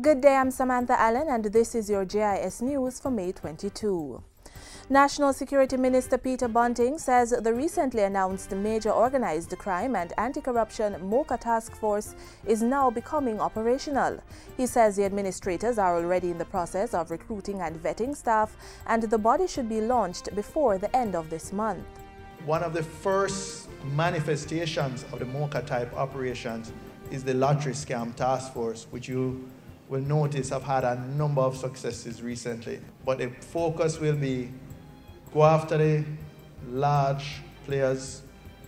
Good day, I'm Samantha Allen and this is your JIS News for May 22. National Security Minister Peter Bunting says the recently announced Major Organized Crime and Anti-Corruption MOCHA task force is now becoming operational. He says the administrators are already in the process of recruiting and vetting staff and the body should be launched before the end of this month. One of the first manifestations of the MOCHA type operations is the lottery scam task force, which you will notice have had a number of successes recently. But the focus will be go after the large players,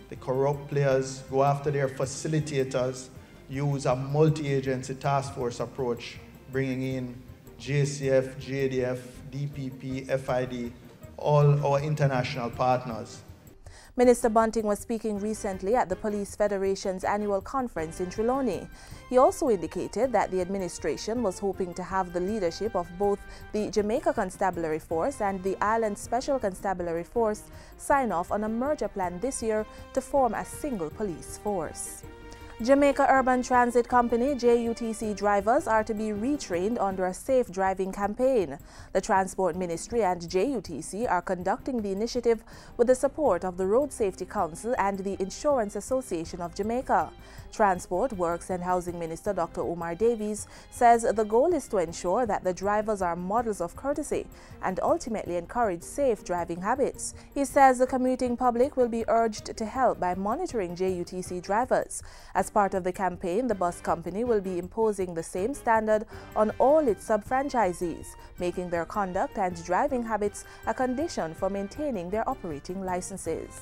the corrupt players, go after their facilitators, use a multi-agency task force approach, bringing in JCF, JDF, DPP, FID, all our international partners. Minister Bunting was speaking recently at the Police Federation's annual conference in Trelawney. He also indicated that the administration was hoping to have the leadership of both the Jamaica Constabulary Force and the Island Special Constabulary Force sign off on a merger plan this year to form a single police force. Jamaica Urban Transit Company JUTC drivers are to be retrained under a safe driving campaign. The Transport Ministry and JUTC are conducting the initiative with the support of the Road Safety Council and the Insurance Association of Jamaica. Transport, Works and Housing Minister Dr. Omar Davies says the goal is to ensure that the drivers are models of courtesy and ultimately encourage safe driving habits. He says the commuting public will be urged to help by monitoring JUTC drivers. As part of the campaign, the bus company will be imposing the same standard on all its sub-franchisees, making their conduct and driving habits a condition for maintaining their operating licenses.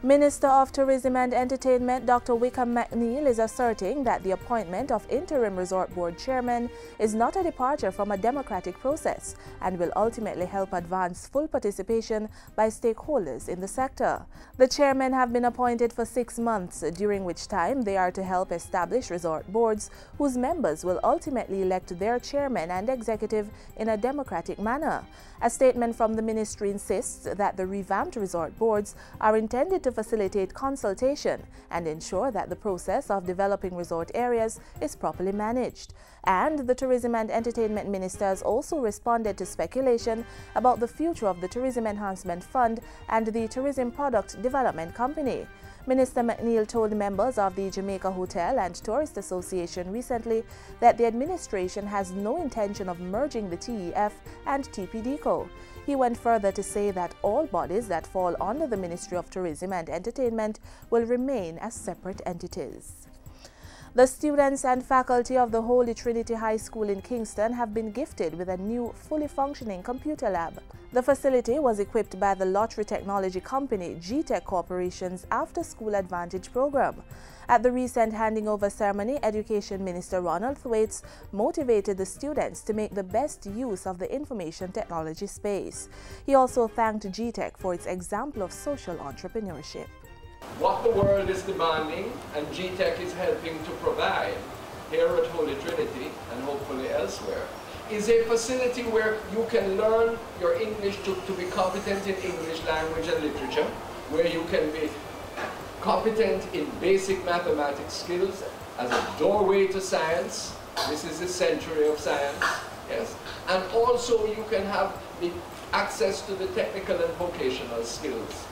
Minister of Tourism and Entertainment Dr. Wickham McNeil is asserting that the appointment of Interim Resort Board Chairman is not a departure from a democratic process and will ultimately help advance full participation by stakeholders in the sector. The chairmen have been appointed for 6 months, during which time they are to help establish resort boards whose members will ultimately elect their chairman and executive in a democratic manner. A statement from the ministry insists that the revamped resort boards are intended to facilitate consultation and ensure that the process of developing resort areas is properly managed. And the Tourism and Entertainment Minister has also responded to speculation about the future of the Tourism Enhancement Fund and the Tourism Product Development Company. Minister McNeil told members of the Jamaica Hotel and Tourist Association recently that the administration has no intention of merging the TEF and TPDCO. He went further to say that all bodies that fall under the Ministry of Tourism and Entertainment will remain as separate entities. The students and faculty of the Holy Trinity High School in Kingston have been gifted with a new, fully functioning computer lab. The facility was equipped by the lottery technology company GTech Corporation's After School Advantage program. At the recent handing over ceremony, Education Minister Ronald Thwaites motivated the students to make the best use of the information technology space. He also thanked GTech for its example of social entrepreneurship. What the world is demanding and GTech is helping to provide here at Holy Trinity and hopefully elsewhere is a facility where you can learn your English to be competent in English language and literature, where you can be competent in basic mathematics skills as a doorway to science. This is the century of science, yes. And also you can have the access to the technical and vocational skills.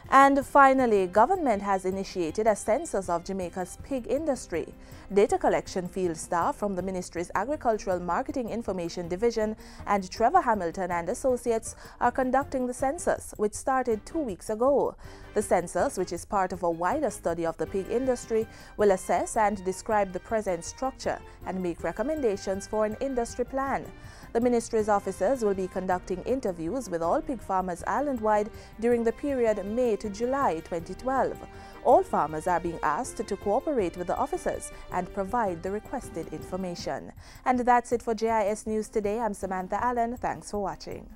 And finally, government has initiated a census of Jamaica's pig industry. Data collection field staff from the ministry's Agricultural Marketing Information Division and Trevor Hamilton and Associates are conducting the census, which started 2 weeks ago. The census, which is part of a wider study of the pig industry, will assess and describe the present structure and make recommendations for an industry plan. The ministry's officers will be conducting interviews with all pig farmers island-wide during the period May to July 2012. All farmers are being asked to cooperate with the officers and provide the requested information. And that's it for JIS News Today. I'm Samantha Allen. Thanks for watching.